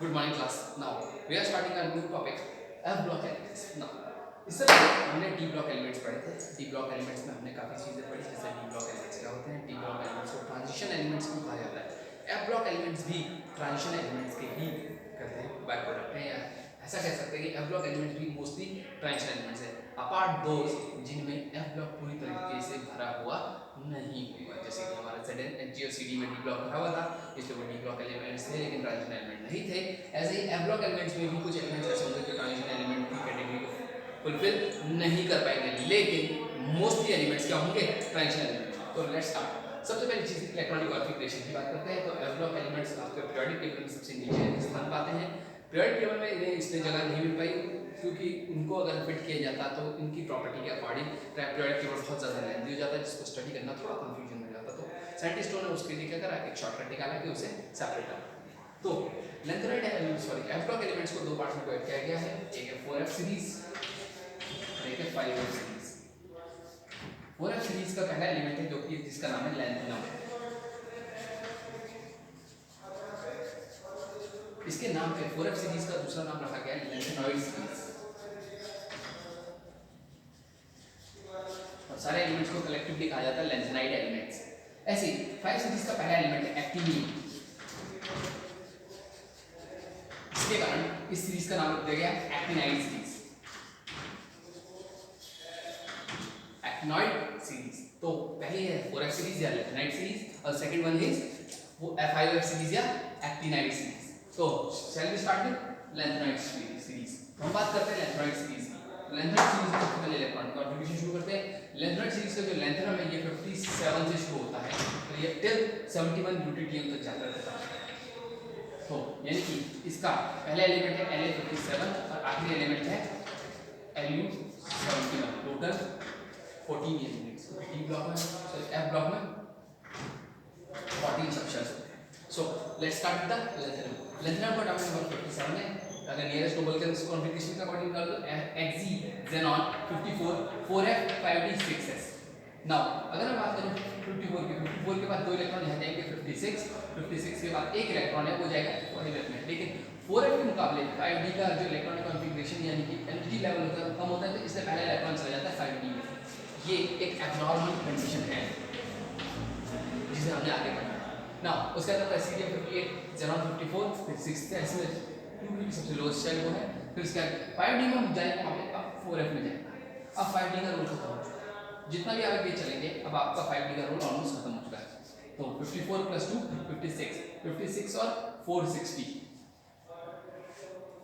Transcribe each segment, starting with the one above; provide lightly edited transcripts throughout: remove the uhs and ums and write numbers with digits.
Good morning class. Now we are starting a new topic, F block elements. Now इससे पहले हमने D block elements पढ़े थे. D block elements में हमने काफी चीजें पढ़ी, जैसे D block elements क्या होते हैं, D block elements को transition elements क्यों कहा जाता है, F block elements भी transition elements के ही कहते हैं, बाय प्रोडक्ट है, या ऐसा कह सकते हैं कि F block elements भी mostly transition elements है, apart those जिनमें F block पूरी तरीके से भरा हुआ नहीं होगा, जैसे कि हमारा ZN और CD में D block भरा हुआ था, इसलिए वो D block elements थे लेकिन ट्रांजिशन एलिमेंट नहीं थे. ऐसे ही F block elements में भी कुछ एलिमेंट्स ऐसे होंगे जो ट्रांजिशन एलिमेंट की कैटेगरी को फुलफिल नहीं कर पाएंगे, लेकिन मोस्टली एलिमेंट्स क्या होंगे, ट्रांजिशन एलिमेंट. तो लेट्स स्टार्ट. सबसे पहली चीज इलेक्ट्रॉनिक कॉन्फ़िगरेशन की बात करते हैं. तो F block एलिमेंट्स आपके पीरियोडिक टेबल में सबसे नीचे स्थान पाते हैं. पीरियोडिक टेबल में इन्हें इसलिए जगह नहीं मिल पाई क्योंकि उनको अगर फिट किया जाता तो इनकी प्रॉपर्टी के अकॉर्डिंग पीरियोडिक टेबल बहुत ज़्यादा लेंथी हो जाता है, जिसको स्टडी करना थोड़ा कंफ्यूजन हो जाता. तो साइंटिस्टों ने उसके लिए क्या करा, एक शॉर्टकट निकाला कि उसे सेपरेट करा. तो F block एलिमेंट्स को दो पार्ट्स में डिवाइड किया गया है, एक है 4F सीरीज और एक है 5F सीरीज. 4F सीरीज का पहला एलिमेंट है जो कि जिसका नाम है लैंथेनम. इसके नाम पे 4F सीरीज का दूसरा नाम रखा गया है लैंथेनॉइड सीरीज. और सारे एलिमेंट्स को कलेक्टिवली कहा जाता है लैंथेनाइड एलिमेंट्स. ऐसे 5 सीरीज का पहला एलिमेंट है एक्टिनियम. इसके कारण इस सीरीज का नाम रख दिया गया एक्टिनाइड सीरीज. Actinoid series. तो पहली है 4F सीरीज या लैंथेनाइड सीरीज और सेकंड वन इज वो 5F सीरीज या एक्टिनाइड सीरीज. तो shall we start with lanthanide series. हम बात करते हैं लैंथेनाइड सीरीज की. लैंथेनाइड सीरीज में सबसे पहले इलेक्ट्रॉन कॉन्फ़िगरेशन शुरू करते हैं. लैंथेनाइड सीरीज का जो लैंथेनम है ये 57 से शुरू होता है और ये टिल 71 ड्यूटेरियम तक जाता रहता है. तो यानी कि इसका पहला एलिमेंट है La57 और आखिरी एलिमेंट है Lu71. Total 14 elements. D block में F ब्लॉक में 14 सबशेल्स होते हैं. So let's start with the lanthanum. Lanthanum का एटॉमिक नंबर 57 है. अगर नियरेस्ट नोबल कॉन्फ़िगरेशन के अकॉर्डिंग कर दो Xg xenon 54 4F 5D 6S. Now अगर मैं बात करूं 54 के बाद दो इलेक्ट्रॉन यहाँ जाएंगे 56 के बाद एक इलेक्ट्रॉन है वो जाएगा 12 में. लेकिन 4F के मुकाबले 5D का जो इलेक्ट्रॉनिक कॉन्फ़िगरेशन यानी कि एनर्जी लेवल होता है कम होता है, तो इसलिए पहला इलेक्ट्रॉन चला जाता है 5D में. ये एक एब्नॉर्मल कंडीशन है जिसे हमने आगे पढ़ा. नाउ उसके बाद सीरियम 58 xenon 54 फिर 6th है, इसमें 2 की सबसे लोएस्ट शेल वो है. फिर उसके बाद 5D में हम जाएंगे वहाँ पे, अब 4F में जाएंगे. अब 5D का रोल खत्म हो चुका है. जितना भी आगे चलेंगे अब आपका 5D का रोल ऑलमोस्ट खत्म हो चुका है. तो 54 + 2 56 और 460.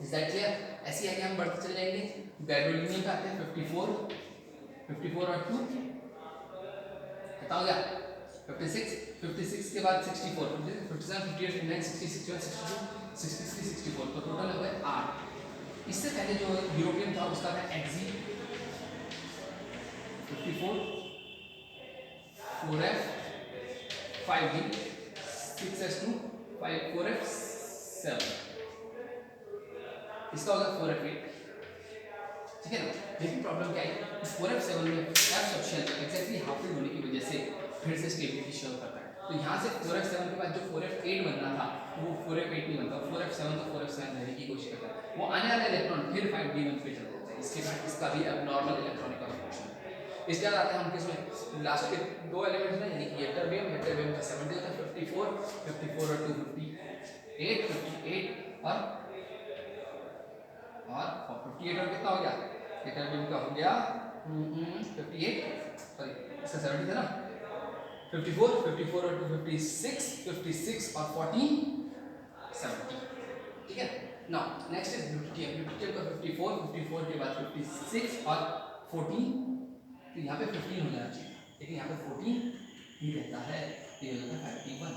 Is that clear? ऐसे आगे हम बढ़ते चले जाएंगे. गैडोलिनियम पे आते हैं 54 और 2 कितना हो गया 56 के बाद 64 57 58 59 60 61 62 63 64. तो टोटल हो गए 8. इससे पहले जो यूरोपियन था उसका था Xg 54 4F 5D 6S2 4F 7. इसका होगा 4F 8. ठीक है ना. लेकिन प्रॉब्लम क्या है, 4F 7 में F subshell exactly half fill होने की वजह से फिर से स्टेबिलिटी शो करता है. तो यहाँ से 4F 7 के बाद जो 4F 8 बनना था वो 4F 8 नहीं बनता. 4F 7 तो 4F 7 रहने की कोशिश करता है. वो आने वाला इलेक्ट्रॉन फिर 5D में फिट हो जाता है. इसके बाद इसका भी एब्नॉर्मल इलेक्ट्रॉनिक कॉन्फ़िगरेशन है. इसके बाद आते हैं हम किसमें, लास्ट के दो एलिमेंट्स में, यानी कि यट्टरबियम का 70 होता है 54 और 2 58 और 58 और कितना हो गया, यट्टरबियम का हो गया 58, सॉरी इसका 70 था ना, 54 और 2 56 और 14 70. ठीक है. नाउ नेक्स्ट इज ल्यूटियम का 54 के बाद 56 और 14. तो यहाँ पे 15 हो जाना चाहिए, लेकिन यहाँ पे 14 ही रहता है, ये हो जाता है 51.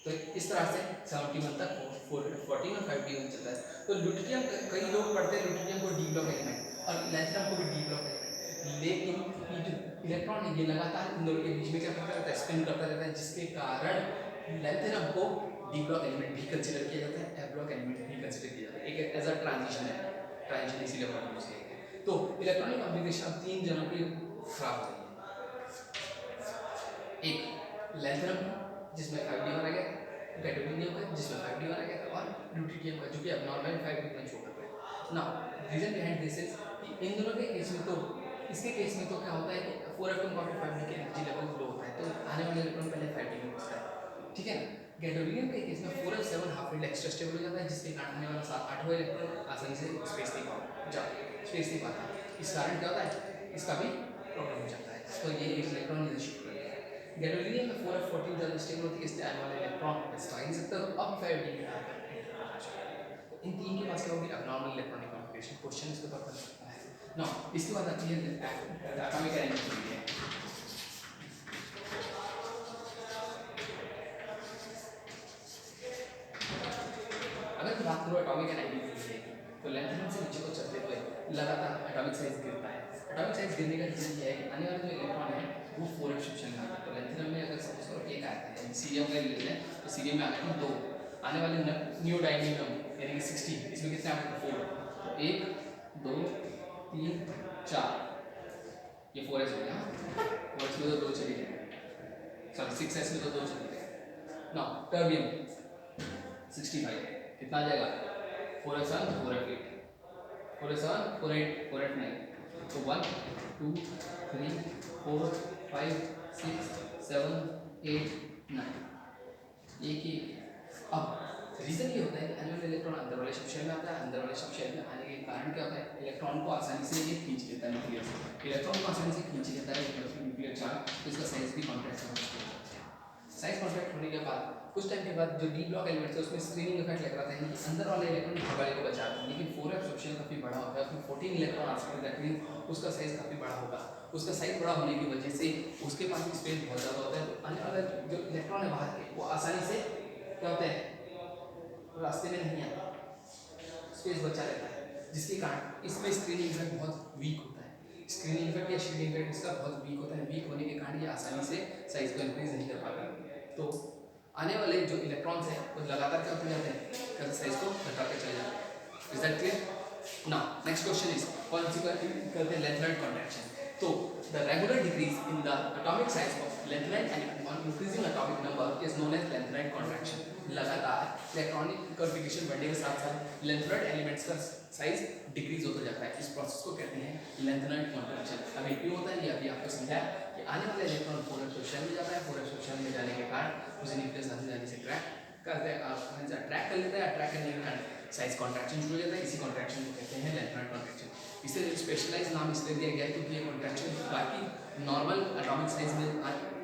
तो इस तरह से 71 तक 14 और 51 चलता है. तो ल्यूटियम कई लोग पढ़ते हैं ल्यूटियम को D ब्लॉक एलिमेंट और लैंथेनम को भी D ब्लॉक एलिमेंट, लेकिन ये जो इलेक्ट्रॉन है ये लगातार इन दोनों के बीच में क्या करता रहता है, स्पिन करता रहता है, जिसके कारण लैंथेनम को D ब्लॉक एलिमेंट भी कंसीडर किया जाता है, F ब्लॉक एलिमेंट भी कंसीडर किया जाता है. एक एज अ ट्रांजिशन है, ट्रांजिशन इसीलिए वर्ड यूज किया गया है. तो इलेक्ट्रॉनिक कॉन्फ़िगरेशन 3 जनों की खराब हो गई है. एक लैंथेनम जिसमें 5D बना गया, गैडोलिनियम का जिसमें 5D वाला गया था, और ड्यूटेरियम का जो कि अब नॉर्मल 5D में शो कर रहा है। Now reason behind this is इन दोनों के केस में तो इसके केस में तो क्या होता है कि 4 एटम का 5D के एनर्जी लेवल लो होता है, तो आने वाले इलेक्ट्रॉन पहले 5D में घुसता है, ठीक है ना। गैडोलिनियम के केस में 4f7 half field extra stable हो जाता है, जिसके कारण आने वाला 8वां इलेक्ट्रॉन आसानी से स्पेस नहीं पाता। इस कारण क्या होता है, इसका भी प्रॉब्लम हो जाता है, तो ये एक इलेक्ट्रॉन इधर शिफ्ट कर देता है। गैडोलिनियम में 4f14 ज़्यादा स्टेबल होती है, इसलिए आने वाले इलेक्ट्रॉन इसका ही सकता है, तो अब 5D में तो इन तीन के पास क्या होगी, abnormal इलेक्ट्रॉनिक कॉन्फ़िगरेशन। क्वेश्चन इसके तौर पर सकता है ना। इसके बाद आती है एटॉमिक एनर्जी। अगर बात करो एटॉमिक एनर्जी की, तो लेंथ से नीचे को चलते हुए लगातार एटॉमिक साइज गिरता है। एटॉमिक साइज गिरने का रीजन ये है कि आने वाले जो इलेक्ट्रॉन है वो 4f शिफ्शन में आता है। तो लेंथ में अगर सपोज करो एक आता है, सीरियम का ले लें, तो सीरियम में आते हैं 2, आने वाले नियोडायमियम यानी कि 60, इसमें कितने आते हैं 4, तो 1 2 3 4, ये 4s हो गया, 4s में तो 2 चले गए, सॉरी 6s में तो 2 चले गए ना। टर्बियम 65 कितना आ जाएगा, 4f7 4f8 4f7 4f8 4f9, तो 1 2 3 4 5 6 7 8 9, एक ही। अब रीजन ये होता है कि आने वाला इलेक्ट्रॉन अंदर वाले सबशेल में आता है, अंदर वाले सबशेल में आने के कारण क्या होता है, इलेक्ट्रॉन को आसानी से ये खींच लेता है, न्यूक्लियर से इलेक्ट्रॉन को आसानी से खींच लेता है न्यूक्लियर चार्ज, तो इसका साइज भी कॉन्ट्रैक्ट होता है। साइज कॉन्ट्रैक्ट होने के बाद कुछ टाइम के बाद जो डी ब्लॉक एलिमेंट्स है उसमें स्क्रीनिंग इफेक्ट लग रहा था, यानी अंदर वाले इलेक्ट्रॉन वाले को बचा था, लेकिन 4f सबशेल काफ़ी बड़ा होता है, उसमें 14 इलेक्ट्रॉन आ सकते हैं, दैट मीन उसका साइज काफ़ी बड़ा होगा। उसका साइज बड़ा होने की वजह से उसके पास भी स्पेस बहुत ज़्यादा होता है, तो आने वाला जो इलेक्ट्रॉन है बाहर के वो आसानी से क्या होता है, रास्ते में नहीं आता, स्पेस बचा रहता है, जिसके कारण इसमें स्क्रीनिंग इफेक्ट बहुत वीक होता है। स्क्रीनिंग इफेक्ट या शील्डिंग इफेक्ट इसका बहुत वीक होता है, वीक होने के कारण ये आसानी से साइज को इंक्रीज नहीं कर पाता, तो आने वाले जो इलेक्ट्रॉन्स हैं वो लगातार क्या होते जाते हैं, साइज को घटाते चले जाते हैं। Is that clear. Now next question is कौन सी करते हैं, लेंथेनाइड कॉन्ट्रैक्शन। तो the regular decrease in the atomic size of lanthanide element on increasing atomic number is known as lanthanide contraction. लगातार इलेक्ट्रॉनिक कॉन्फ़िगरेशन बढ़ने के साथ साथ लेंथेनाइड एलिमेंट्स का साइज डिक्रीज होता जाता है, इस प्रोसेस को कहते हैं लेंथेनाइड कॉन्ट्रैक्शन। अभी क्यों होता है ये अभी आपको समझाया कि आने वाले इलेक्ट्रॉन 4f सबशेल में जाता है, 4f सबशेल में जाने के कारण उसे न्यूक्लियस आसानी से ट्रैक करते हैं, अट्रैक्ट कर लेता है, अट्रैक्ट करने के कारण साइज कॉन्ट्रैक्शन शुरू हो जाता है, इसी कॉन्ट्रैक्शन को कहते हैं लेंथेनाइड कॉन्ट्रैक्शन। इसे स्पेशलाइज नाम इसलिए दिया गया है क्योंकि ये कॉन्ट्रैक्शन बाकी नॉर्मल एटॉमिक साइज में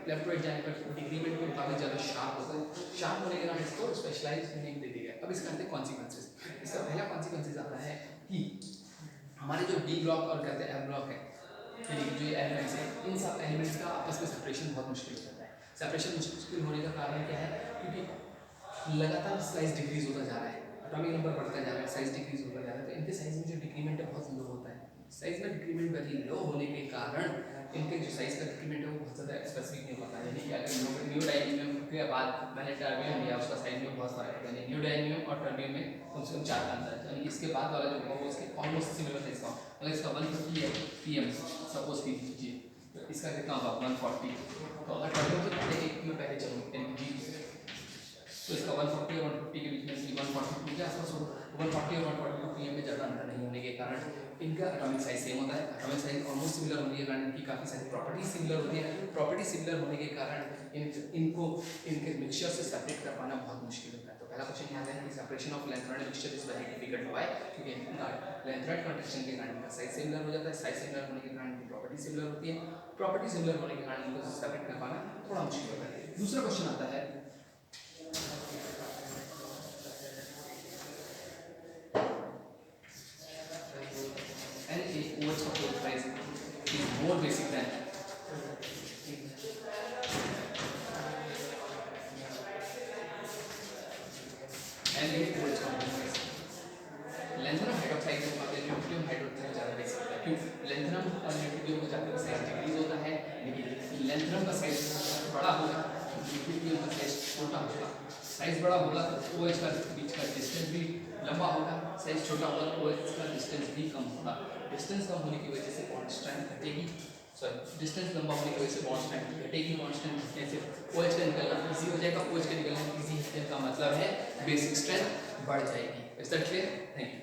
लेफ्ट राइट जाने पर डिक्रीमेंट के मुताबिक ज़्यादा शार्प होता है, शार्प होने के कारण इसको स्पेशलाइज नेम दे दिया गया। अब इसका अंदर कॉन्सिक्वेंसेस, इसका पहला कॉन्सिक्वेंसेस आता है कि हमारे जो डी ब्लॉक और कहते हैं एफ ब्लॉक है, जो एलिमेंट्स हैं, इन सब एलिमेंट्स का आपस में सेपरेशन बहुत मुश्किल हो जाता है। सेपरेशन मुश्किल होने का कारण क्या है, क्योंकि लगातार साइज डिक्रीज होता जा रहा है, एटॉमिक नंबर बढ़ता जा रहा है, साइज डिक्रीज होता जा रहा है, तो इनके साइज में जो डिक्रीमेंट है बहुत लो होता है। साइज में डिक्रीमेंट वेरी लो होने के कारण इनके जो साइज का डिक्रीमेंट है वो बहुत ज़्यादा स्पेसिफिक नहीं होता, यानी कि अगर नियोडायमियम के बाद मैंने टर्बियम लिया उसका साइज में बहुत फर्क है, यानी नियोडायमियम और टर्बियम में कम से कम 4 का अंतर है, यानी कि इसके बाद वाला जो होगा वो उसके ऑलमोस्ट सिमिलर साइज का, अगर इसका 150 है pm सपोज कीजिए, तो इसका कितना होगा 140, तो अगर टर्बियम से पहले एक में पहले चलो यानी कि तो इसका 140 और 150 के बीच में 142 के आसपास होगा, 140 और 142 pm में ज़्यादा अंतर नहीं होने के कारण इनका एटॉमिक साइज सेम होता है। एटॉमिक साइज ऑलमोस्ट सिमिलर होने के कारण इनकी काफ़ी सारी प्रॉपर्टीज सिमिलर होती है, प्रॉपर्टी सिमिलर होने के कारण इनको इनके मिक्सचर से सेपरेट कर पाना बहुत मुश्किल होता है। तो पहला क्वेश्चन यहाँ है कि separation of lanthanide mixture is very difficult, why, क्योंकि लेंथेनाइड कॉन्ट्रैक्शन के कारण इनका साइज सिमिलर हो जाता है, साइज सिमिलर होने के कारण इनकी प्रॉपर्टी सिमिलर होती है, प्रॉपर्टी सिमिलर होने के कारण इनको सेपरेट कर पाना थोड़ा मुश्किल होता है। दूसरा क्वेश्चन आता है NaOH का flow price is more basic than NaOH का flow price। लेंथेनम हाइड्रोक्साइड के मुकाबले न्यूक्लियम हाइड्रोक्साइड ज़्यादा बेसिक है, क्यों, लेंथेनम और न्यूक्लियम का जाकर साइज डिक्रीज होता है, लेकिन लेंथेनम का साइज बड़ा होगा, न्यूक्लियम का साइज छोटा होगा। साइज बड़ा होगा तो OH का बीच का डिस्टेंस भी लंबा होगा, साइज छोटा होगा तो OH का डिस्टेंस भी कम होगा। डिस्टेंस कम होने की वजह से बॉन्ड स्ट्रेंथ घटेगी, सॉरी डिस्टेंस लंबा होने की वजह से बॉन्ड स्ट्रेंथ घटेगी, बॉन्ड स्ट्रेंथ घटने से OH का निकलना ईजी हो जाएगा, OH का निकलना ईजी का मतलब है बेसिक स्ट्रेंथ बढ़ जाएगी। Is that clear? Thank you.